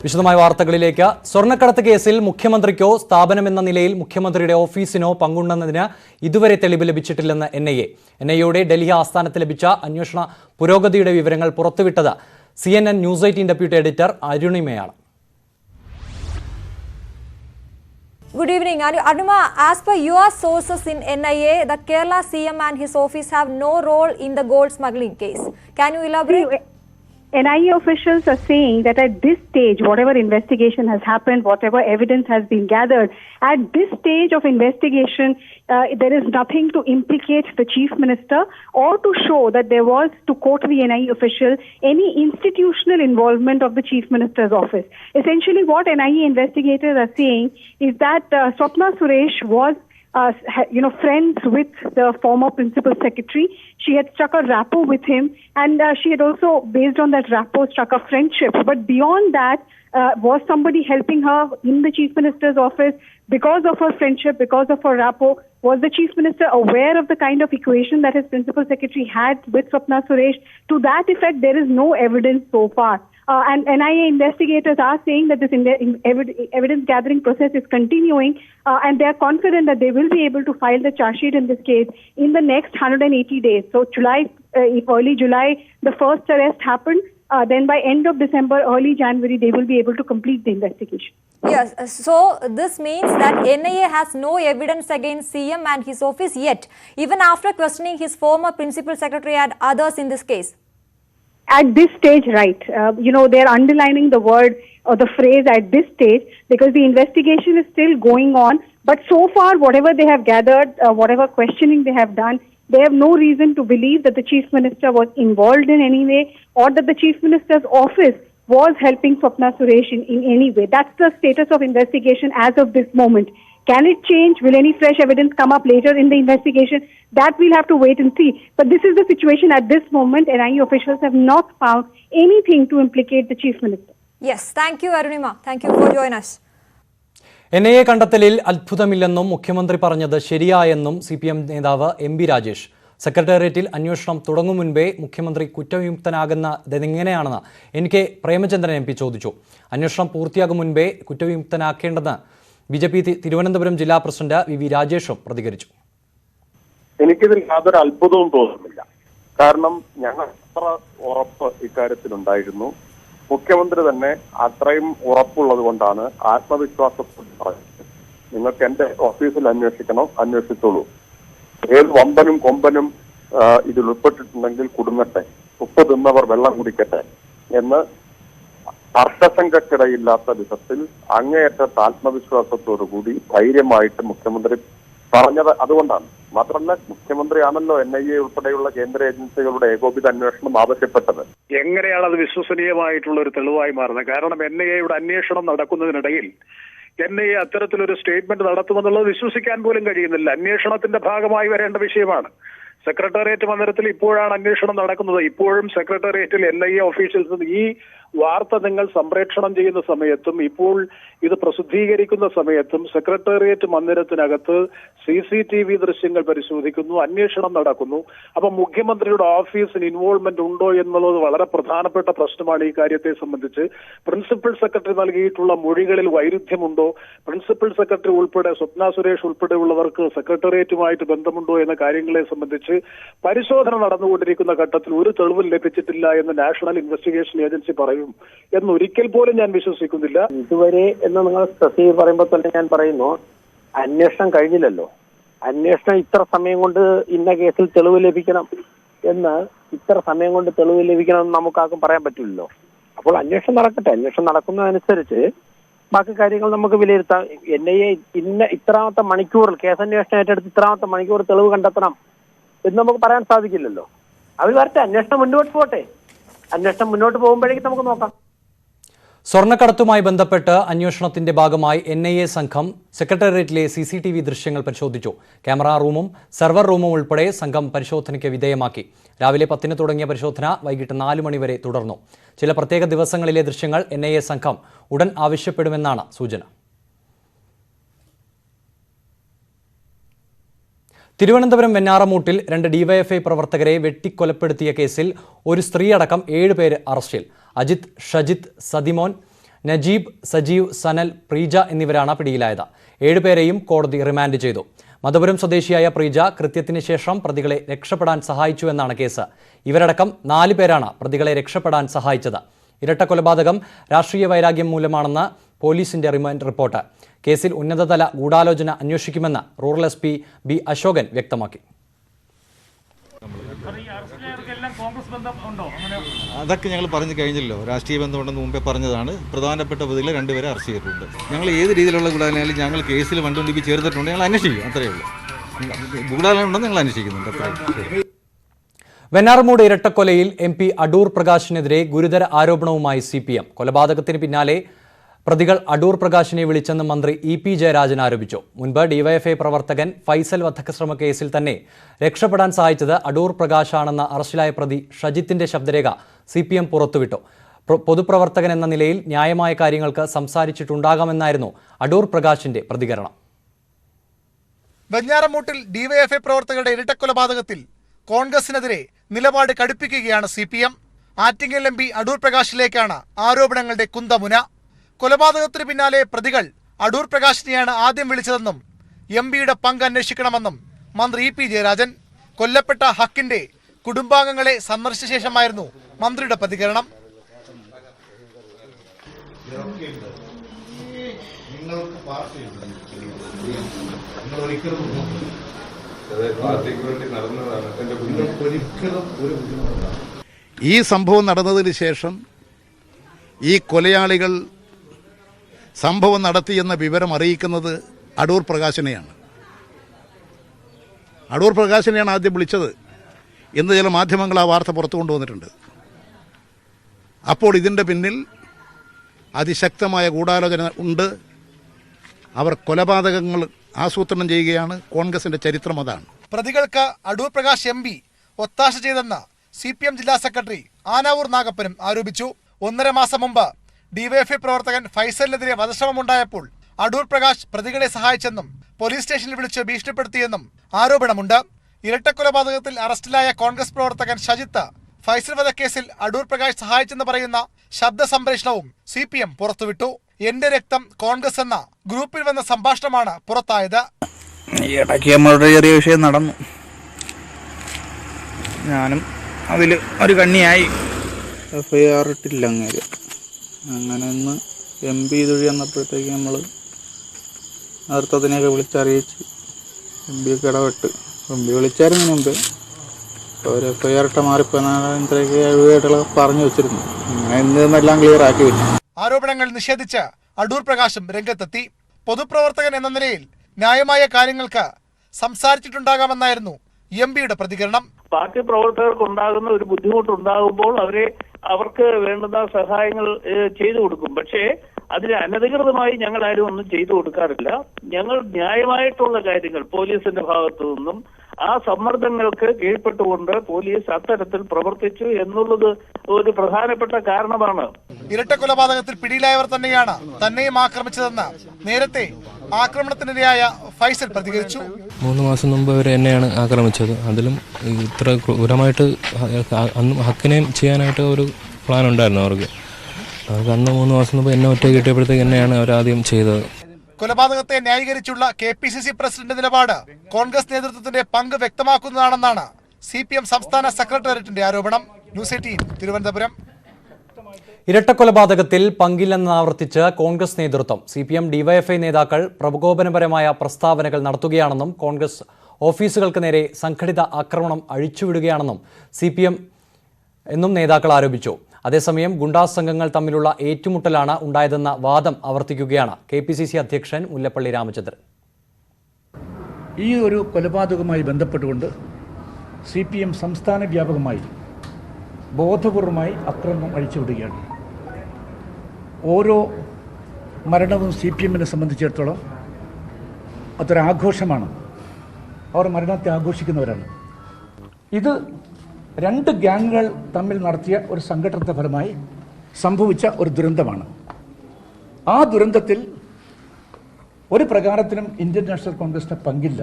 വിശദമായ വാർത്തകളിലേക്ക്. സ്വർണ്ണക്കടത്ത് കേസിൽ മുഖ്യമന്ത്രിക്കോ സ്ഥാപനമെന്ന നിലയിൽ മുഖ്യമന്ത്രിയുടെ ഓഫീസിനോ പങ്കുണ്ടെന്നതിന് ഇതുവരെ തെളിവ് ലഭിച്ചിട്ടില്ലെന്ന് എൻഐഎയുടെ ഡൽഹി ആസ്ഥാനത്ത് ലഭിച്ച അന്വേഷണ പുരോഗതിയുടെ വിവരങ്ങൾ പുറത്തുവിട്ടത് CNN ന്യൂസ് 18 ഡെപ്യൂട്ടി എഡിറ്റർ അരുണിമയാണ്. Good evening, Arunima. As per your sources in NIA, the Kerala CM and his office have no role in the gold smuggling case. Can you elaborate? NIA officials are saying that at this stage, whatever investigation has happened, whatever evidence has been gathered, at this stage of investigation, there is nothing to implicate the Chief Minister or to show that there was, to quote the NIA official, any institutional involvement of the Chief Minister's office. Essentially, what NIA investigators are saying is that Swapna Suresh was friends with the former principal secretary. She had struck a rapport with him, and she had also, based on that rapport, struck a friendship. But beyond that, was somebody helping her in the Chief Minister's office because of her friendship, because of her rapport? Was the Chief Minister aware of the kind of equation that his principal secretary had with Swapna Suresh? To that effect, there is no evidence so far. And NIA investigators are saying that this evidence gathering process is continuing, and they are confident that they will be able to file the charge sheet in this case in the next 180 days. So early July, the first arrest happened. Then by end of December, early January, they will be able to complete the investigation. Yes, so this means that NIA has no evidence against CM and his office yet, even after questioning his former principal secretary and others in this case. At this stage, right. They're underlining the word or the phrase at this stage because the investigation is still going on. But so far, whatever they have gathered, whatever questioning they have done, they have no reason to believe that the Chief Minister was involved in any way or that the Chief Minister's office was helping Swapna Suresh in any way. That's the status of investigation as of this moment. Can it change? Will any fresh evidence come up later in the investigation? That we'll have to wait and see. But this is the situation at this moment, and NIA officials have not found anything to implicate the Chief Minister. Yes, thank you, Arunima. Thank you for joining us. NIA കണ്ടെത്തലിൽ അത്ഭുതമില്ലെന്നും മുഖ്യമന്ത്രി പറഞ്ഞത് ശരിയായെന്നും CPM നേതാവ് MB Rajesh. സെക്രട്ടേറിയറ്റിൽ അന്വേഷണം തുടങ്ങും മുൻപേ മുഖ്യമന്ത്രി കുറ്റവിമുക്തനാകുന്നതെങ്ങനെയാണെന്ന് NK Premachandran MP ചോദിച്ചു. അന്വേഷണം പൂർത്തിയാകും മുൻപേ കുറ്റവിമുക്തനാക്കേണ്ടെന്ന് BJP തിരുവനന്തപുരം ജില്ലാ പ്രസിഡന്റ് VV രാജേഷും പ്രതികരിച്ചു. എനിക്കിതിൽ യാതൊരു അത്ഭുതവും തോന്നുന്നില്ല. കാരണം ഞങ്ങൾ അത്ര ഉറപ്പ് ഇക്കാര്യത്തിലുണ്ടായിരുന്നു. മുഖ്യമന്ത്രി തന്നെ അത്രയും ഉറപ്പുള്ളത് കൊണ്ടാണ് ആത്മവിശ്വാസത്തോടെ പറഞ്ഞത്, നിങ്ങൾക്ക് എന്റെ ഓഫീസിൽ അന്വേഷിക്കണം, അന്വേഷിച്ചോളൂ. ഏത് വമ്പനും കൊമ്പനും ഇതിൽ ഉൾപ്പെട്ടിട്ടുണ്ടെങ്കിൽ കുടുങ്ങട്ടെ, ഉപ്പ് തിന്നവർ വെള്ളം കുടിക്കട്ടെ എന്ന് അർത്ഥശങ്കക്കിടയില്ലാത്ത വിധത്തിൽ അങ്ങേയറ്റത്തെ ആത്മവിശ്വാസത്തോടുകൂടി ധൈര്യമായിട്ട് മുഖ്യമന്ത്രി പറഞ്ഞത് അതുകൊണ്ടാണ്. മാത്രമല്ല, മുഖ്യമന്ത്രിയാണല്ലോ NIA ഉൾപ്പെടെയുള്ള കേന്ദ്ര ഏജൻസികളുടെ ഏകോപിത അന്വേഷണം ആവശ്യപ്പെട്ടത്. എങ്ങനെയാണ് അത് വിശ്വസനീയമായിട്ടുള്ള ഒരു തെളിവായി മാറുന്നത്? കാരണം NIAയുടെ അന്വേഷണം നടക്കുന്നതിനിടയിൽ NIA അത്തരത്തിലൊരു സ്റ്റേറ്റ്മെന്റ് നടത്തുമെന്നുള്ളത് വിശ്വസിക്കാൻ പോലും കഴിയുന്നില്ല. അന്വേഷണത്തിന്റെ ഭാഗമായി വരേണ്ട വിഷയമാണ്. സെക്രട്ടേറിയറ്റ് മന്ദിരത്തിൽ ഇപ്പോഴാണ് അന്വേഷണം നടക്കുന്നത്. ഇപ്പോഴും സെക്രട്ടേറിയറ്റിൽ NIA ഓഫീഷ്യൽസ് ഈ വാർത്ത നിങ്ങൾ സംപ്രേഷണം ചെയ്യുന്ന സമയത്തും ഇപ്പോൾ ഇത് പ്രസിദ്ധീകരിക്കുന്ന സമയത്തും സെക്രട്ടേറിയറ്റ് മന്ദിരത്തിനകത്ത് CCTV ദൃശ്യങ്ങൾ പരിശോധിക്കുന്നു, അന്വേഷണം നടക്കുന്നു. അപ്പൊ മുഖ്യമന്ത്രിയുടെ ഓഫീസിന് ഇൻവോൾവ്മെന്റ് ഉണ്ടോ എന്നുള്ളത് വളരെ പ്രധാനപ്പെട്ട പ്രശ്നമാണ്. ഈ കാര്യത്തെ സംബന്ധിച്ച് പ്രിൻസിപ്പൽ സെക്രട്ടറി നൽകിയിട്ടുള്ള മൊഴികളിൽ വൈരുദ്ധ്യമുണ്ടോ, പ്രിൻസിപ്പൽ സെക്രട്ടറി ഉൾപ്പെടെ സ്വപ്ന സുരേഷ് ഉൾപ്പെടെയുള്ളവർക്ക് സെക്രട്ടേറിയറ്റുമായിട്ട് ബന്ധമുണ്ടോ എന്ന കാര്യങ്ങളെ സംബന്ധിച്ച് പരിശോധന നടന്നുകൊണ്ടിരിക്കുന്ന ഘട്ടത്തിൽ ഒരു തെളിവും ലഭിച്ചിട്ടില്ല എന്ന് നാഷണൽ ഇൻവെസ്റ്റിഗേഷൻ ഏജൻസി പറയും എന്നൊരിക്കൽ പോലും ഞാൻ വിശ്വസിക്കുന്നില്ല. ഇതുവരെ എന്ന് നിങ്ങൾ സ്ട്രെസ് ചെയ്ത് പറയുമ്പോൾ തന്നെ ഞാൻ പറയുന്നു, അന്വേഷണം കഴിഞ്ഞില്ലല്ലോ. അന്വേഷണം ഇത്ര സമയം കൊണ്ട് ഇന്ന കേസിൽ തെളിവ് ലഭിക്കണം എന്ന് ഇത്ര സമയം കൊണ്ട് തെളിവ് ലഭിക്കണം എന്ന് നമുക്കാർക്കും പറയാൻ പറ്റില്ലല്ലോ. അപ്പോൾ അന്വേഷണം നടക്കട്ടെ. അന്വേഷണം നടക്കുന്നതനുസരിച്ച് ബാക്കി കാര്യങ്ങൾ നമുക്ക് വിലയിരുത്താം. NIA ഇത്രാമത്തെ മണിക്കൂറിൽ കേസന്വേഷണം ഏറ്റെടുത്ത് ഇത്രാമത്തെ മണിക്കൂർ തെളിവ് കണ്ടെത്തണം എന്ന് നമുക്ക് പറയാൻ സാധിക്കില്ലല്ലോ. അവർ വരട്ടെ, അന്വേഷണം മുന്നോട്ട് പോട്ടെ. അന്വേഷണം മുന്നോട്ട് പോകുമ്പോഴേക്കും നമുക്ക് നോക്കാം. സ്വർണ്ണക്കടത്തുമായി ബന്ധപ്പെട്ട് അന്വേഷണത്തിന്റെ ഭാഗമായി NIA സംഘം സെക്രട്ടേറിയറ്റിലെ CCTV ദൃശ്യങ്ങൾ പരിശോധിച്ചു. ക്യാമറ റൂമും സെർവർ റൂമും ഉൾപ്പെടെ സംഘം പരിശോധനയ്ക്ക് വിധേയമാക്കി. രാവിലെ 10 തുടങ്ങിയ പരിശോധന വൈകിട്ട് 4 മണി വരെ തുടർന്നു. ചില പ്രത്യേക ദിവസങ്ങളിലെ ദൃശ്യങ്ങൾ NIA സംഘം ഉടൻ ആവശ്യപ്പെടുമെന്നാണ് സൂചന. തിരുവനന്തപുരം വെഞ്ഞാറമൂട്ടിൽ 2 ഡിവൈഎഫ്ഐ പ്രവർത്തകരെ വെട്ടിക്കൊലപ്പെടുത്തിയ കേസിൽ ഒരു സ്ത്രീയടക്കം 7 പേര് അറസ്റ്റിൽ. അജിത്, ഷജിത്, സതിമോൻ, നജീബ്, സജീവ്, സനൽ, പ്രീജ എന്നിവരാണ് പിടിയിലായത്. 7 പേരെയും കോടതി റിമാൻഡ് ചെയ്തു. മധുപുരം സ്വദേശിയായ പ്രീജ കൃത്യത്തിന് ശേഷം പ്രതികളെ രക്ഷപ്പെടാൻ സഹായിച്ചുവെന്നാണ് കേസ്. ഇവരടക്കം 4 പേരാണ് പ്രതികളെ രക്ഷപ്പെടാൻ സഹായിച്ചത്. ഇരട്ട കൊലപാതകം രാഷ്ട്രീയ വൈരാഗ്യം മൂലമാണെന്ന് പോലീസിന്റെ റിമാൻഡ് റിപ്പോർട്ട്. കേസിൽ ഉന്നതതല ഗൂഢാലോചന അന്വേഷിക്കുമെന്ന് റൂറൽ SP B അശോകൻ വ്യക്തമാക്കി. അതൊക്കെ ഞങ്ങൾ പറഞ്ഞു കഴിഞ്ഞല്ലോ. രാഷ്ട്രീയ ബന്ധമുണ്ടെന്ന് മുമ്പേ പറഞ്ഞതാണ്. പ്രധാനപ്പെട്ട പ്രതികളെ 2 പേരെ അറസ്റ്റ് ചെയ്തിട്ടുണ്ട്. ഞങ്ങൾ ഏത് രീതിയിലുള്ള ഗൂഢാലോചനയും ഞങ്ങൾ കേസിൽ വണ്ടുകൊണ്ടിപ്പോൾ ചേർത്തിട്ടുണ്ട്. ഞങ്ങൾ അന്വേഷിക്കും, അത്രയേ ഉള്ളൂ. ഗൂഢാലോചന ഉണ്ടെന്ന് ഞങ്ങൾ അന്വേഷിക്കുന്നുണ്ട്, അത്രയേ. വെഞ്ഞാറമൂട് ഇരട്ടക്കൊലയിൽ MP അടൂർ പ്രകാശിനെതിരെ ഗുരുതര ആരോപണവുമായി CPM. കൊലപാതകത്തിന് പിന്നാലെ പ്രതികൾ അടൂർ പ്രകാശിനെ വിളിച്ചെന്ന് മന്ത്രി EP ജയരാജൻ ആരോപിച്ചു. മുൻപ് DYFI പ്രവർത്തകൻ ഫൈസൽ വധശ്രമ കേസിൽ തന്നെ രക്ഷപ്പെടാൻ സഹായിച്ചത് അടൂർ പ്രകാശാണെന്ന അറസ്റ്റിലായ പ്രതി ഷജിത്തിന്റെ ശബ്ദരേഖ CPM പുറത്തുവിട്ടു. പൊതുപ്രവർത്തകൻ എന്ന നിലയിൽ ന്യായമായ കാര്യങ്ങൾക്ക് സംസാരിച്ചിട്ടുണ്ടാകാമെന്നായിരുന്നു അടൂർ പ്രകാശിന്റെ പ്രതികരണം. വെഞ്ഞാറമൂട്ടിൽ DYFI പ്രവർത്തകരുടെ ഇരട്ടക്കൊലപാതകത്തിൽ കോൺഗ്രസിനെതിരെ നിലപാട് കടുപ്പിക്കുകയാണ് CPM. ആറ്റിങ്ങൽ MP അടൂർ പ്രകാശിലേക്കാണ് ആരോപണങ്ങളുടെ കുന്തമുന. കൊലപാതകത്തിന് പിന്നാലെ പ്രതികൾ അടൂർ പ്രകാശിനെയാണ് ആദ്യം വിളിച്ചതെന്നും MPയുടെ പങ്ക് അന്വേഷിക്കണമെന്നും മന്ത്രി EP ജയരാജൻ. കൊല്ലപ്പെട്ട ഹക്കിന്റെ കുടുംബാംഗങ്ങളെ സന്ദർശിച്ച ശേഷമായിരുന്നു മന്ത്രിയുടെ പ്രതികരണം. ഈ സംഭവം നടന്നതിന് ശേഷം ഈ കൊലയാളികൾ സംഭവം നടത്തിയെന്ന വിവരം അറിയിക്കുന്നത് അടൂർ പ്രകാശിനെയാണ്. അടൂർ പ്രകാശിനെയാണ് ആദ്യം വിളിച്ചത് എന്ന് ചില മാധ്യമങ്ങൾ ആ വാർത്ത പുറത്തു കൊണ്ടുവന്നിട്ടുണ്ട്. അപ്പോൾ ഇതിൻ്റെ പിന്നിൽ അതിശക്തമായ ഗൂഢാലോചന ഉണ്ട്. അവർ കൊലപാതകങ്ങൾ ആസൂത്രണം ചെയ്യുകയാണ്. കോൺഗ്രസിന്റെ ചരിത്രം അതാണ്. പ്രതികൾക്ക് അടൂർ പ്രകാശ് MP ഒത്താശ ചെയ്തെന്ന് CPM ജില്ലാ സെക്രട്ടറി ആനാവൂർ നാഗപ്പനും ആരോപിച്ചു. 1.5 മാസം മുമ്പ് DYFI പ്രവർത്തകൻ ഫൈസലിനെതിരെ വധശ്രമമുണ്ടായപ്പോൾ അടൂർ പ്രകാശ് പ്രതികളെ സഹായിച്ചെന്നും പോലീസ് സ്റ്റേഷനിൽ വിളിച്ച് ഭീഷണിപ്പെടുത്തിയെന്നും ആരോപണമുണ്ട്. ഇരട്ടക്കൊലപാതകത്തിൽ അറസ്റ്റിലായ കോൺഗ്രസ് പ്രവർത്തകൻ ഷജിത്ത് ഫൈസൽ വധക്കേസിൽ അടൂർ പ്രകാശ് സഹായിച്ചെന്ന് പറയുന്ന ശബ്ദ സംപ്രേഷണവും CPM പുറത്തുവിട്ടു. എന്റെ രക്തം കോൺഗ്രസ് എന്ന ഗ്രൂപ്പിൽ വന്ന സംഭാഷണമാണ് പുറത്തായത്. ഇടയ്ക്ക് നമ്മളുടെ ചെറിയ വിഷയം നടന്നു. ഞാനും അതിൽ ഒരു കണ്ണിയായി. FIR ഇട്ടില്ല അങ്ങനെ ഒന്ന് MP ഇതുവഴി വന്നപ്പോഴത്തേക്ക് നമ്മൾ നേതൃത്വത്തിനെയൊക്കെ വിളിച്ചറിയിച്ച് MP ഇടപെട്ട് MP വിളിച്ചായിരുന്നു മുമ്പ്. അവർ FIR ഇട്ട മാറിപ്പോയത്രയ്ക്ക് എഴുതിയായിട്ടുള്ള പറഞ്ഞു വെച്ചിരുന്നു. അങ്ങനെ ഇന്നെല്ലാം ക്ലിയർ ആക്കി വെച്ചു. ആരോപണങ്ങൾ നിഷേധിച്ച് അടൂർ പ്രകാശും രംഗത്തെത്തി. പൊതുപ്രവർത്തകൻ എന്ന നിലയിൽ ന്യായമായ കാര്യങ്ങൾക്ക് സംസാരിച്ചിട്ടുണ്ടാകാമെന്നായിരുന്നു MPയുടെ പ്രതികരണം. പാർട്ടി പ്രവർത്തകർക്ക് ഉണ്ടാകുന്ന ഒരു ബുദ്ധിമുട്ടുണ്ടാകുമ്പോൾ അവർക്ക് വേണ്ടുന്ന സഹായങ്ങൾ ചെയ്തു കൊടുക്കും. പക്ഷേ അതിന് അനധികൃതമായി ഞങ്ങൾ ആരും ഒന്നും ചെയ്തു കൊടുക്കാറില്ല. ഞങ്ങൾ ന്യായമായിട്ടുള്ള കാര്യങ്ങൾ പോലീസിന്റെ ഭാഗത്തു നിന്നും ആ സമ്മർദ്ദങ്ങൾക്ക് കീഴ്പ്പെട്ടുകൊണ്ട് പോലീസ് അത്തരത്തിൽ പ്രവർത്തിച്ചു എന്നുള്ളത് ഒരു പ്രധാനപ്പെട്ട കാരണമാണ്. ഇരട്ടക്കൊലപാതകത്തിൽ പിടിയിലായവർ തന്നെയാണ് തന്നെയും ആക്രമിച്ചതെന്ന് നേരത്തെ ആക്രമണത്തിനിരയായ ഫൈസൽ പ്രതികരിച്ചു. 3 മാസം മുമ്പ് അവർ എന്നെയാണ് ആക്രമിച്ചത്. അതിലും ഇത്ര ക്രൂരമായിട്ട് ഹക്കിനെയും ചെയ്യാനായിട്ട് ഒരു പ്ലാൻ ഉണ്ടായിരുന്നു അവർക്ക്. അന്ന് 3 മാസം മുമ്പ് എന്നെ ഒറ്റ കിട്ടിയപ്പോഴത്തേക്ക് എന്നെയാണ് അവരാദ്യം ചെയ്തത്. കൊലപാതകത്തെ ന്യായീകരിച്ചുള്ള KPCC പ്രസിഡന്റ് നിലപാട് കോൺഗ്രസ് നേതൃത്വത്തിന്റെ പങ്ക് വ്യക്തമാക്കുന്നതാണെന്നാണ് CPM സംസ്ഥാന സെക്രട്ടേറിയറ്റിന്റെ ആരോപണം. ന്യൂസ് 18 തിരുവനന്തപുരം. ഇരട്ടക്കൊലപാതകത്തിൽ പങ്കില്ലെന്നാവർത്തിച്ച് കോൺഗ്രസ് നേതൃത്വം. CPM DYFI നേതാക്കൾ പ്രകോപനപരമായ പ്രസ്താവനകൾ നടത്തുകയാണെന്നും കോൺഗ്രസ് ഓഫീസുകൾക്ക് നേരെ സംഘടിത ആക്രമണം അഴിച്ചുവിടുകയാണെന്നും CPM എന്നും നേതാക്കൾ ആരോപിച്ചു. അതേസമയം ഗുണ്ടാ സംഘങ്ങൾ തമ്മിലുള്ള ഏറ്റുമുട്ടലാണ് ഉണ്ടായതെന്ന വാദം ആവർത്തിക്കുകയാണ് KPCC അധ്യക്ഷൻ മുല്ലപ്പള്ളി രാമചന്ദ്രൻ. ഈ ഒരു കൊലപാതകവുമായി ബന്ധപ്പെട്ടുകൊണ്ട് CPM സംസ്ഥാന വ്യാപകമായി ബോധപൂർവമായി അക്രമം അഴിച്ചുവിടുകയാണ്. ഓരോ മരണവും CPMനെ സംബന്ധിച്ചിടത്തോളം അതൊരാഘോഷമാണ്. അവർ മരണത്തെ ആഘോഷിക്കുന്നവരാണ്. ഇത് 2 ഗ്യാങ്ങുകൾ തമ്മിൽ നടത്തിയ ഒരു സംഘടനയുടെ ഫലമായി സംഭവിച്ച ഒരു ദുരന്തമാണ്. ആ ദുരന്തത്തിൽ ഒരു പ്രകാരത്തിലും ഇന്ത്യൻ നാഷണൽ കോൺഗ്രസിന് പങ്കില്ല.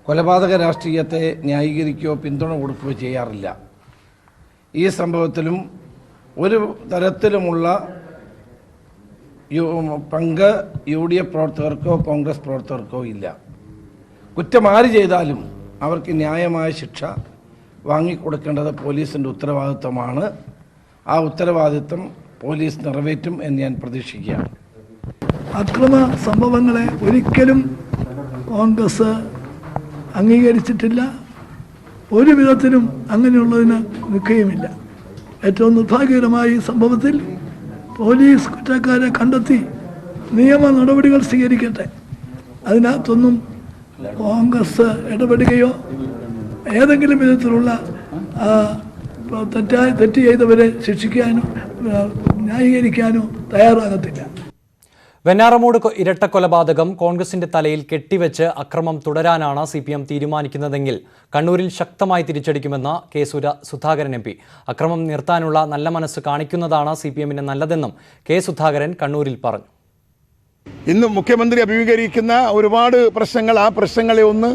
കൊലപാതക രാഷ്ട്രീയത്തെ ന്യായീകരിക്കുകയോ പിന്തുണ കൊടുക്കുകയോ ചെയ്യാറില്ല. ഈ സംഭവത്തിലും ഒരു തരത്തിലുമുള്ള പങ്ക് UDF പ്രവർത്തകർക്കോ കോൺഗ്രസ് പ്രവർത്തകർക്കോ ഇല്ല. കുറ്റം ആര് ചെയ്താലും അവർക്ക് ന്യായമായ ശിക്ഷ വാങ്ങിക്കൊടുക്കേണ്ടത് പോലീസിൻ്റെ ഉത്തരവാദിത്വമാണ്. ആ ഉത്തരവാദിത്വം പോലീസ് നിറവേറ്റും എന്ന് ഞാൻ പ്രതീക്ഷിക്കുകയാണ്. അക്രമ സംഭവങ്ങളെ ഒരിക്കലും കോൺഗ്രസ് അംഗീകരിച്ചിട്ടില്ല. ഒരു വിധത്തിലും അങ്ങനെയുള്ളതിന് നിൽക്കുകയുമില്ല. ഏറ്റവും നിർഭാഗ്യകരമായ ഈ സംഭവത്തിൽ പോലീസ് കുറ്റക്കാരെ കണ്ടെത്തി നിയമ നടപടികൾ സ്വീകരിക്കട്ടെ. അതിനകത്തൊന്നും കോൺഗ്രസ് ഇടപെടുകയോ ഏതെങ്കിലും വിധത്തിലുള്ള തെറ്റ് ചെയ്തവരെ ശിക്ഷിക്കാനോ ന്യായീകരിക്കാനോ തയ്യാറാകത്തില്ല. വെഞ്ഞാറമൂട് ഇരട്ടക്കൊലപാതകം കോൺഗ്രസിന്റെ തലയിൽ കെട്ടിവെച്ച് അക്രമം തുടരാനാണ് CPM തീരുമാനിക്കുന്നതെങ്കിൽ കണ്ണൂരിൽ ശക്തമായി തിരിച്ചടിക്കുമെന്ന് കെ സുധാകരൻ MP. അക്രമം നിർത്താനുള്ള നല്ല മനസ്സ് കാണിക്കുന്നതാണ് CPMന് നല്ലതെന്നും കെ സുധാകരൻ കണ്ണൂരിൽ പറഞ്ഞു. ഇന്ന് മുഖ്യമന്ത്രി അഭിമുഖീകരിക്കുന്ന ഒരുപാട് പ്രശ്നങ്ങൾ, ആ പ്രശ്നങ്ങളെ ഒന്ന്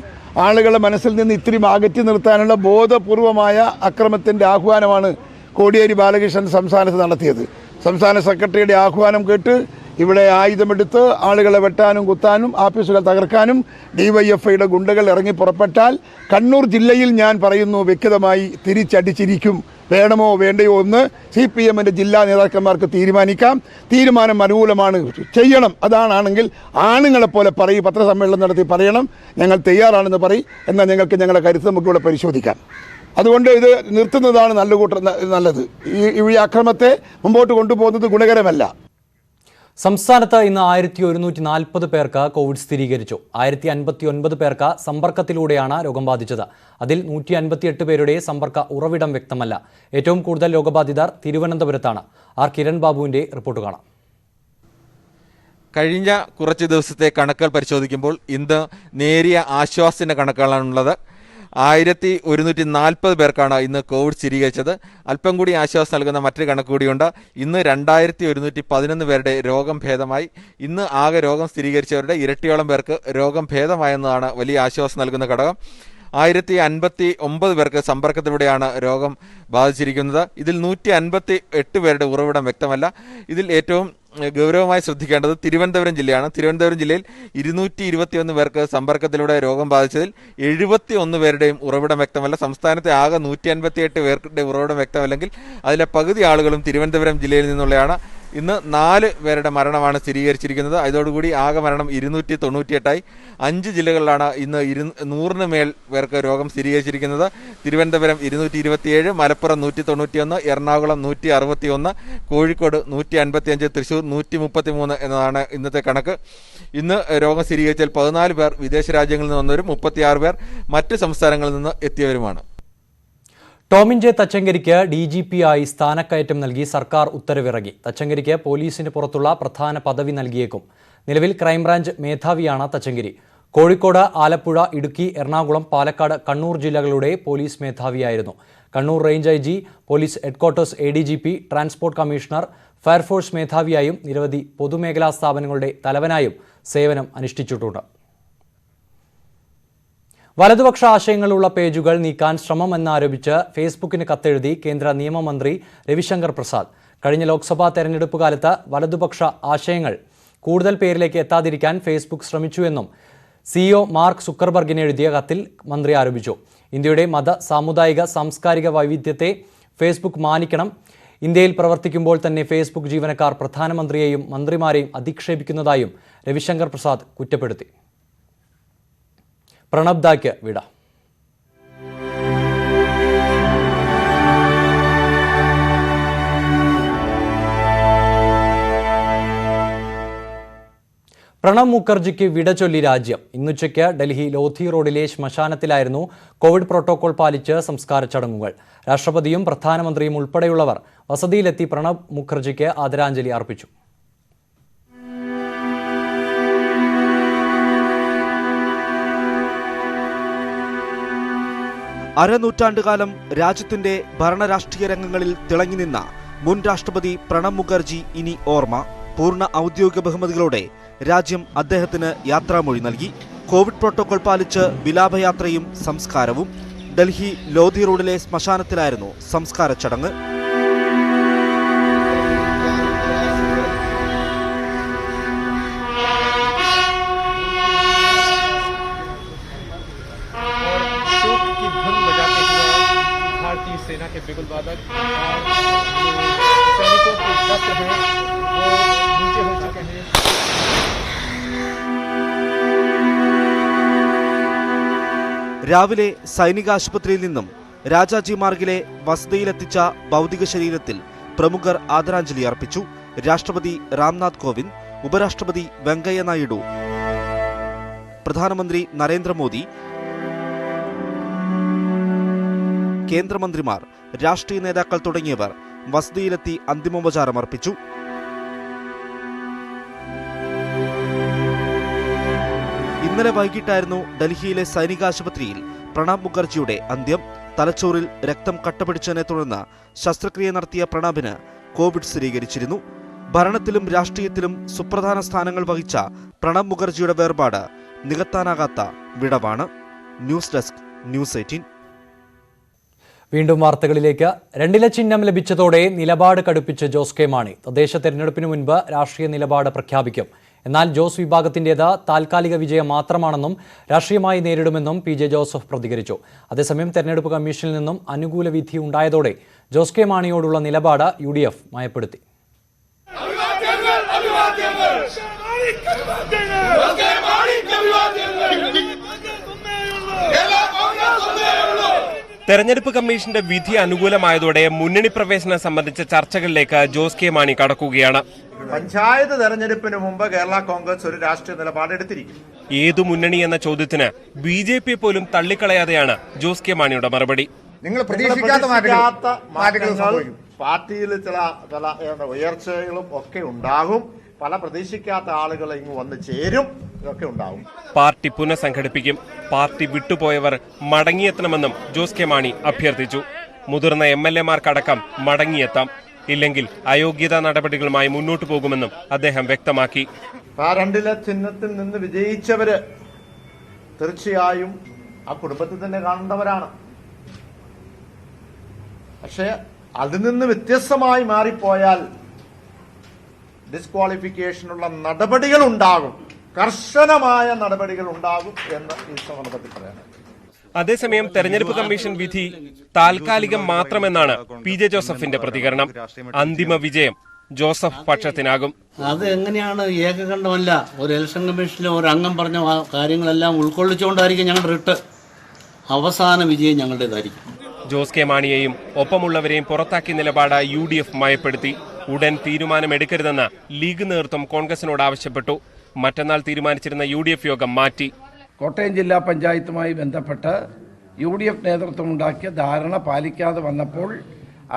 ആളുകളുടെ മനസ്സിൽ നിന്ന് ഇത്തിരി അകറ്റി നിർത്താനുള്ള ബോധപൂർവമായ അക്രമത്തിൻ്റെ ആഹ്വാനമാണ് കോടിയേരി ബാലകൃഷ്ണൻ സംസ്ഥാനത്ത് നടത്തിയത്. സംസ്ഥാന സെക്രട്ടറിയുടെ ആഹ്വാനം കേട്ട് ഇവിടെ ആയുധമെടുത്ത് ആളുകളെ വെട്ടാനും കുത്താനും ആഫീസുകൾ തകർക്കാനും DYFIയുടെ ഗുണ്ടകൾ ഇറങ്ങി പുറപ്പെട്ടാൽ കണ്ണൂർ ജില്ലയിൽ ഞാൻ പറയുന്നു വ്യക്തമായി തിരിച്ചടിച്ചിരിക്കും. വേണമോ വേണ്ടയോ എന്ന് CPMന്റെ ജില്ലാ നേതാക്കന്മാർക്ക് തീരുമാനിക്കാം. തീരുമാനം അനുകൂലമാണ്, ചെയ്യണം. അതാണെങ്കിൽ ആണുങ്ങളെപ്പോലെ പറയും, പത്രസമ്മേളനം നടത്തി പറയണം, ഞങ്ങൾ തയ്യാറാണെന്ന് പറയും. എന്നാൽ ഞങ്ങൾക്ക് ഞങ്ങളുടെ കരുത്ത് നമുക്കിവിടെ പരിശോധിക്കാം. അതുകൊണ്ട് ഇത് നിർത്തുന്നതാണ് നല്ലത്. ഈ അക്രമത്തെ മുമ്പോട്ട് കൊണ്ടുപോകുന്നത് ഗുണകരമല്ല. സംസ്ഥാനത്ത് ഇന്ന് 1140 പേർക്ക് കോവിഡ് സ്ഥിരീകരിച്ചു. 1059 പേർക്ക് സമ്പർക്കത്തിലൂടെയാണ് രോഗം ബാധിച്ചത്. അതിൽ 158 പേരുടെ സമ്പർക്ക ഉറവിടം വ്യക്തമല്ല. ഏറ്റവും കൂടുതൽ രോഗബാധിതർ തിരുവനന്തപുരത്താണ്. കിരൺ ബാബുവിന്റെ റിപ്പോർട്ട് കാണാം. കഴിഞ്ഞ കുറച്ച് ദിവസത്തെ കണക്കുകൾ പരിശോധിക്കുമ്പോൾ ഇന്ന് നേരിയ ആശ്വാസത്തിന്റെ കണക്കുകളാണുള്ളത്. 1140 പേർക്കാണ് ഇന്ന് കോവിഡ് സ്ഥിരീകരിച്ചത്. അല്പം കൂടി ആശ്വാസം നൽകുന്ന മറ്റൊരു കണക്ക് കൂടിയുണ്ട്. ഇന്ന് 2111 പേരുടെ രോഗം ഭേദമായി. ഇന്ന് ആകെ രോഗം സ്ഥിരീകരിച്ചവരുടെ ഇരട്ടിയോളം പേർക്ക് രോഗം ഭേദമായെന്നതാണ് വലിയ ആശ്വാസം നൽകുന്ന ഘടകം. 1059 പേർക്ക് സമ്പർക്കത്തിലൂടെയാണ് രോഗം ബാധിച്ചിരിക്കുന്നത്. ഇതിൽ 158 പേരുടെ ഉറവിടം വ്യക്തമല്ല. ഇതിൽ ഏറ്റവും ഗൗരവമായി ശ്രദ്ധിക്കേണ്ടത് തിരുവനന്തപുരം ജില്ലയാണ്. തിരുവനന്തപുരം ജില്ലയിൽ 221 പേർക്ക് സമ്പർക്കത്തിലൂടെ രോഗം ബാധിച്ചതിൽ 71 പേരുടെയും ഉറവിടം വ്യക്തമല്ല. സംസ്ഥാനത്തെ ആകെ 158 പേരുടെ ഉറവിടം വ്യക്തമല്ലെങ്കിൽ അതിലെ പകുതി ആളുകളും തിരുവനന്തപുരം ജില്ലയിൽ നിന്നുള്ളതാണ്. ഇന്ന് 4 പേരുടെ മരണമാണ് സ്ഥിരീകരിച്ചിരിക്കുന്നത്. അതോടുകൂടി ആകെ മരണം 298ആയി. 5 ജില്ലകളിലാണ് ഇന്ന് 100 മേൽ പേർക്ക് രോഗം സ്ഥിരീകരിച്ചിരിക്കുന്നത്. തിരുവനന്തപുരം 227, മലപ്പുറം 191, എറണാകുളം 161, കോഴിക്കോട് 155, തൃശ്ശൂർ 133 എന്നതാണ് ഇന്നത്തെ കണക്ക്. ഇന്ന് രോഗം സ്ഥിരീകരിച്ചാൽ 14 പേർ വിദേശ രാജ്യങ്ങളിൽ നിന്ന് വന്നവരും 36 പേർ മറ്റ് സംസ്ഥാനങ്ങളിൽ നിന്ന് എത്തിയവരുമാണ്. ടോമിൻ ജെ തച്ചങ്കരിക്ക് DGP ആയി സ്ഥാനക്കയറ്റം നൽകി സർക്കാർ ഉത്തരവിറങ്ങി. തച്ചങ്കരിക്ക് പോലീസിന് പുറത്തുള്ള പ്രധാന പദവി നൽകിയേക്കും. നിലവിൽ ക്രൈംബ്രാഞ്ച് മേധാവിയാണ് തച്ചങ്കരി. കോഴിക്കോട്, ആലപ്പുഴ, ഇടുക്കി, എറണാകുളം, പാലക്കാട്, കണ്ണൂർ ജില്ലകളുടെ പോലീസ് മേധാവിയായിരുന്നു. Kannur range IG, police headquarters ADGP, transport commissioner, fire force മേധാവിയായും നിരവധി പൊതുമേഖലാ സ്ഥാപനങ്ങളുടെ തലവനായും സേവനം അനുഷ്ഠിച്ചിട്ടുണ്ട്. വലതുപക്ഷ ആശയങ്ങളുള്ള പേജുകൾ നീക്കാൻ ശ്രമമെന്നാരോപിച്ച് ഫേസ്ബുക്കിന് കത്തെഴുതി കേന്ദ്ര നിയമമന്ത്രി രവിശങ്കർ പ്രസാദ്. കഴിഞ്ഞ ലോക്സഭാ തെരഞ്ഞെടുപ്പ് കാലത്ത് വലതുപക്ഷ ആശയങ്ങൾ കൂടുതൽ പേരിലേക്ക് എത്താതിരിക്കാൻ ഫേസ്ബുക്ക് ശ്രമിച്ചുവെന്നും CEO മാർക്ക് സുക്കർബർഗിന് എഴുതിയ കത്തിൽ മന്ത്രി ആരോപിച്ചു. ഇന്ത്യയുടെ മത, സാമുദായിക, സാംസ്കാരിക വൈവിധ്യത്തെ ഫേസ്ബുക്ക് മാനിക്കണം. ഇന്ത്യയിൽ പ്രവർത്തിക്കുമ്പോൾ തന്നെ ഫേസ്ബുക്ക് ജീവനക്കാർ പ്രധാനമന്ത്രിയെയും മന്ത്രിമാരെയും അധിക്ഷേപിക്കുന്നതായും രവിശങ്കർ പ്രസാദ് കുറ്റപ്പെടുത്തി. പ്രണബ് ദായ്ക്ക് വിട. പ്രണബ് മുഖർജിക്ക് വിട ചൊല്ലി രാജ്യം. ഇന്നുച്ചയ്ക്ക് ഡൽഹി ലോധി റോഡിലെ ശ്മശാനത്തിലായിരുന്നു കോവിഡ് പ്രോട്ടോകോൾ പാലിച്ച് സംസ്കാര ചടങ്ങുകൾ. രാഷ്ട്രപതിയും പ്രധാനമന്ത്രിയും ഉൾപ്പെടെയുള്ളവർ വസതിയിലെത്തി പ്രണബ് മുഖർജിക്ക് ആദരാഞ്ജലി അർപ്പിച്ചു. അരനൂറ്റാണ്ടുകാലം രാജ്യത്തിന്റെ ഭരണരാഷ്ട്രീയ രംഗങ്ങളിൽ തിളങ്ങി നിന്ന മുൻ രാഷ്ട്രപതി പ്രണബ് മുഖർജി ഇനി ഓർമ്മ. പൂർണ്ണ ഔദ്യോഗിക ബഹുമതികളോടെ രാജ്യം അദ്ദേഹത്തിന് യാത്രാമൊഴി നൽകി. കോവിഡ് പ്രോട്ടോകോൾ പാലിച്ച് വിലാപയാത്രയും സംസ്കാരവും. ഡൽഹി ലോധി റോഡിലെ ശ്മശാനത്തിലായിരുന്നു സംസ്കാര ചടങ്ങ്. सेना के बिगुल वादक सैनिकों के दस्त हैं वो नीचे हो चुके हैं। രാവിലെ സൈനികാശുപത്രിയിൽ നിന്നും രാജാജി മാർഗിലെ വസതിയിലെത്തിച്ച ഭൗതിക ശരീരത്തിൽ പ്രമുഖർ ആദരാഞ്ജലി അർപ്പിച്ചു. രാഷ്ട്രപതി രാംനാഥ് കോവിന്ദ്, ഉപരാഷ്ട്രപതി വെങ്കയ്യ നായിഡു, പ്രധാനമന്ത്രി നരേന്ദ്രമോദി, കേന്ദ്രമന്ത്രിമാർ, രാഷ്ട്രീയ നേതാക്കൾ തുടങ്ങിയവർ വസതിയിലെത്തി അന്തിമോപചാരം അർപ്പിച്ചു. ഇന്നലെ വൈകിട്ടായിരുന്നു ഡൽഹിയിലെ സൈനികാശുപത്രിയിൽ പ്രണബ് മുഖർജിയുടെ അന്ത്യം. തലച്ചോറിൽ രക്തം കട്ടപിടിച്ചതിനെ തുടർന്ന് ശസ്ത്രക്രിയ നടത്തിയ പ്രണബിന് കോവിഡ് സ്ഥിരീകരിച്ചിരുന്നു. ഭരണത്തിലും രാഷ്ട്രീയത്തിലും സുപ്രധാന സ്ഥാനങ്ങൾ വഹിച്ച പ്രണബ് മുഖർജിയുടെ വേർപാട് നികത്താനാകാത്ത വിടവാണ്. News desk, news 18. വീണ്ടും വാർത്തകളിലേക്ക്. 2 ചിഹ്നം ലഭിച്ചതോടെ നിലപാട് കടുപ്പിച്ച് ജോസ് കെ മാണി. തദ്ദേശ തെരഞ്ഞെടുപ്പിന് മുൻപ് രാഷ്ട്രീയ നിലപാട് പ്രഖ്യാപിക്കും. എന്നാൽ ജോസ് വിഭാഗത്തിന്റേത് താൽക്കാലിക വിജയം മാത്രമാണെന്നും രാഷ്ട്രീയമായി നേരിടുമെന്നും പി ജെ ജോസഫ് പ്രതികരിച്ചു. അതേസമയം തെരഞ്ഞെടുപ്പ് കമ്മീഷനിൽ നിന്നും അനുകൂല വിധി ഉണ്ടായതോടെ ജോസ് കെ മാണിയോടുള്ള നിലപാട് UDF മയപ്പെടുത്തി. തെരഞ്ഞെടുപ്പ് കമ്മീഷന്റെ വിധി അനുകൂലമായതോടെ മുന്നണി പ്രവേശനം സംബന്ധിച്ച ചർച്ചകളിലേക്ക് ജോസ് കെ മാണി കടക്കുകയാണ്. പഞ്ചായത്ത് തെരഞ്ഞെടുപ്പിന് മുമ്പ് കേരള കോൺഗ്രസ് ഒരു രാഷ്ട്രീയ നിലപാടെടുത്തിരിക്കും. ഏതു മുന്നണി എന്ന ചോദ്യത്തിന് BJP പോലും തള്ളിക്കളയാതെയാണ് ജോസ് കെ മാണിയുടെ മറുപടി. നിങ്ങൾ പ്രതീക്ഷിക്കാത്ത മാറ്റങ്ങൾ സംഭവിക്കും. പാർട്ടിയിൽ ചില ഉയർച്ചകളും ഒക്കെ ഉണ്ടാകും. പല പ്രതീക്ഷിക്കാത്ത ആളുകൾ ഇങ്ങ് വന്ന് ചേരും. ഇതൊക്കെ ഉണ്ടാകും. പാർട്ടി പുനഃസംഘടിപ്പിക്കും. പാർട്ടി വിട്ടുപോയവർ മടങ്ങിയെത്തണമെന്നും ജോസ് കെ മാണി അഭ്യർത്ഥിച്ചു. മുതിർന്ന MLA-മാർക്കടക്കം മടങ്ങിയെത്താം. ഇല്ലെങ്കിൽ അയോഗ്യതാ നടപടികളുമായി മുന്നോട്ടു പോകുമെന്നും അദ്ദേഹം വ്യക്തമാക്കി. ആ 2 ചിഹ്നത്തിൽ നിന്ന് വിജയിച്ചവര് തീർച്ചയായും ആ കുടുംബത്തിൽ തന്നെ കാണേണ്ടവരാണ്. പക്ഷെ അതിൽ നിന്ന് വ്യത്യസ്തമായി മാറിപ്പോയാൽ ഡിസ്ക്വാളിഫിക്കേഷനുള്ള നടപടികൾ ഉണ്ടാകും. കർശനമായ നടപടികൾ ഉണ്ടാകും എന്ന് ഈ സന്ദർഭത്തിൽ പറയാൻ. അതേസമയം തെരഞ്ഞെടുപ്പ് കമ്മീഷൻ വിധി താൽക്കാലികം മാത്രമെന്നാണ് PJ ജോസഫിന്റെ പ്രതികരണം. അന്തിമ വിജയം ജോസഫ് പക്ഷത്തിനാകും. അത് എങ്ങനെയാണ് ഏകകണ്ഠമല്ല. ഒരു ഇലക്ഷൻ കമ്മീഷനിലെ ഒരു അംഗം പറഞ്ഞ കാര്യങ്ങളെല്ലാം ഉൾക്കൊള്ളിച്ചുകൊണ്ടായിരിക്കും ഞങ്ങളുടെ റിട്ട്. അവസാന വിജയം ഞങ്ങളുടേതായിരിക്കും. ജോസ് കെ മാണിയെയും ഒപ്പമുള്ളവരെയും പുറത്താക്കിയ നിലപാട് UDF മയപ്പെടുത്തി. ഉടൻ തീരുമാനമെടുക്കരുതെന്ന് ലീഗ് നേതൃത്വം കോൺഗ്രസിനോട് ആവശ്യപ്പെട്ടു. മറ്റന്നാൾ തീരുമാനിച്ചിരുന്ന UDF യോഗം മാറ്റി. കോട്ടയം ജില്ലാ പഞ്ചായത്തുമായി ബന്ധപ്പെട്ട് UDF നേതൃത്വം ഉണ്ടാക്കിയ ധാരണ പാലിക്കാതെ വന്നപ്പോൾ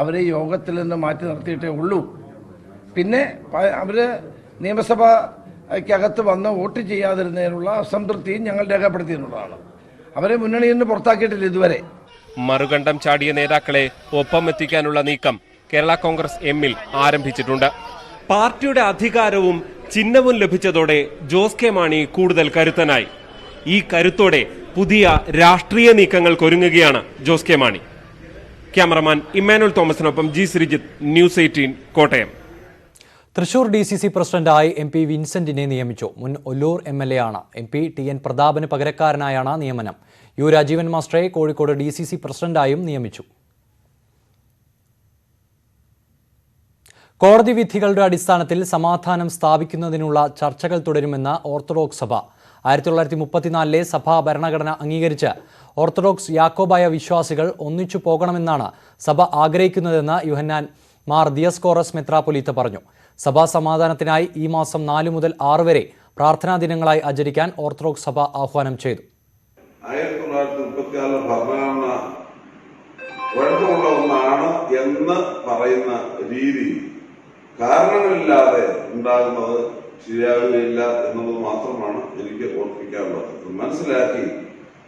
അവരെ യോഗത്തിൽ നിന്ന് മാറ്റി നിർത്തിയിട്ടേ ഉള്ളൂ. പിന്നെ അവര് നിയമസഭയ്ക്കകത്ത് വന്ന് വോട്ട് ചെയ്യാതിരുന്നതിനുള്ള അസംതൃപ്തിയും ഞങ്ങൾ രേഖപ്പെടുത്തിയിട്ടുള്ളതാണ്. അവരെ മുന്നണിയിൽ നിന്ന് പുറത്താക്കിയിട്ടില്ല ഇതുവരെ. മറുകണ്ഠം ചാടിയ നേതാക്കളെ ഒപ്പം എത്തിക്കാനുള്ള നീക്കം കേരള കോൺഗ്രസ് എമ്മിൽ ആരംഭിച്ചിട്ടുണ്ട്. പാർട്ടിയുടെ അധികാരവും ചിഹ്നവും ലഭിച്ചതോടെ ജോസ് കെ മാണി കൂടുതൽ കരുത്തനായി. ഈ കരുത്തോടെ പുതിയ രാഷ്ട്രീയ നീക്കങ്ങൾക്കൊരുങ്ങുകയാണ് ജോസ് കെ മാണി. ക്യാമറമാൻ ഇമ്മാനുവൽ തോമസിനൊപ്പം G. Sreejith, news 18, Kottayam. Thrissur DCC പ്രസിഡന്റായി MP വിൻസെന്റിനെ നിയമിച്ചു. മുൻ ഒല്ലൂർ MLA ആണ്. MP TN പ്രതാപന് പകരക്കാരനായാണ് നിയമനം. U. രാജീവൻ മാസ്റ്ററെ കോഴിക്കോട് DCC പ്രസിഡന്റായും നിയമിച്ചു. കോടതി വിധികളുടെ അടിസ്ഥാനത്തിൽ സമാധാനം സ്ഥാപിക്കുന്നതിനുള്ള ചർച്ചകൾ തുടരുമെന്ന് ഓർത്തഡോക്സ് സഭ. 1934 സഭാ ഭരണഘടന അംഗീകരിച്ച് ഓർത്തഡോക്സ് യാക്കോബായ വിശ്വാസികൾ ഒന്നിച്ചു പോകണമെന്നാണ് സഭ ആഗ്രഹിക്കുന്നതെന്ന് യോഹന്നാൻ മാർ ദിയസ്കോറസ് മെത്രാപ്പൊലീത്ത പറഞ്ഞു. സഭാ സമാധാനത്തിനായി ഈ മാസം 4 മുതൽ 6 വരെ പ്രാർത്ഥനാ ദിനങ്ങളായി ആചരിക്കാൻ ഓർത്തഡോക്സ് സഭ ആഹ്വാനം ചെയ്തു. 1934 ഭരണഘടന കുഴപ്പമുള്ള ഒന്നാണ് എന്ന് പറയുന്ന രീതി കാരണങ്ങളില്ലാതെ ഉണ്ടാകുന്നത് ശരിയാവുകയില്ല എന്നുള്ളത് മാത്രമാണ് എനിക്ക് ഓർമ്മിക്കാനുള്ളത്. മനസ്സിലാക്കി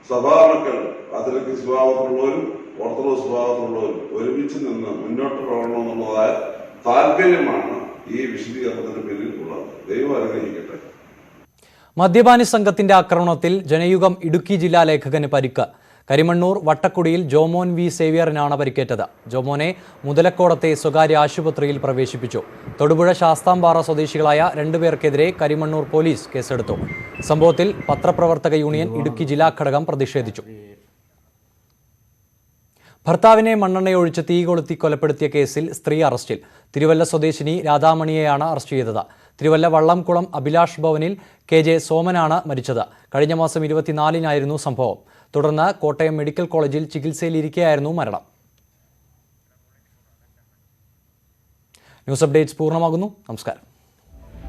സഭാമക്കൾ കത്തോലിക്ക സ്വഭാവത്തിലുള്ളവരും ഓർത്തഡോക്സ് സ്വഭാവത്തിലുള്ളവരും ഒരുമിച്ച് നിന്ന് മുന്നോട്ട് പോകണമെന്നുള്ളതായ താല്പര്യമാണ് ഈ വിശദീകരണത്തിന് പിന്നിൽ ഉള്ളത്. ദൈവം അനുഗ്രഹിക്കട്ടെ. മദ്യപാനി സംഘത്തിന്റെ ആക്രമണത്തിൽ ജനയുഗം ഇടുക്കി ജില്ലാ ലേഖകന് പരിക്ക്. കരിമണ്ണൂർ വട്ടക്കുടിയിൽ ജോമോൻ V. സേവ്യറിനാണ് പരിക്കേറ്റത്. ജോമോനെ മുതലക്കോടത്തെ സ്വകാര്യ ആശുപത്രിയിൽ പ്രവേശിപ്പിച്ചു. തൊടുപുഴ ശാസ്താംപാറ സ്വദേശികളായ 2 പേർക്കെതിരെ കരിമണ്ണൂർ പോലീസ് കേസെടുത്തു. സംഭവത്തിൽ പത്രപ്രവർത്തക യൂണിയൻ ഇടുക്കി ജില്ലാ ഘടകം പ്രതിഷേധിച്ചു. ഭർത്താവിനെ മണ്ണെണ്ണയൊഴിച്ച് തീ കൊളുത്തി കൊലപ്പെടുത്തിയ കേസിൽ സ്ത്രീ അറസ്റ്റിൽ. തിരുവല്ല സ്വദേശിനി രാധാമണിയെയാണ് അറസ്റ്റ് ചെയ്തത്. തിരുവല്ല വള്ളംകുളം അഭിലാഷ് ഭവനിൽ KJ സോമനാണ് മരിച്ചത്. കഴിഞ്ഞ മാസം 24-നായിരുന്നു സംഭവം. തുടർന്ന് കോട്ടയം മെഡിക്കൽ കോളേജിൽ ചികിത്സയിലിരിക്കെയായിരുന്നു മരണം. ന്യൂസ് അപ്ഡേറ്റ്സ് പൂർണ്ണമാകുന്നു. നമസ്കാരം.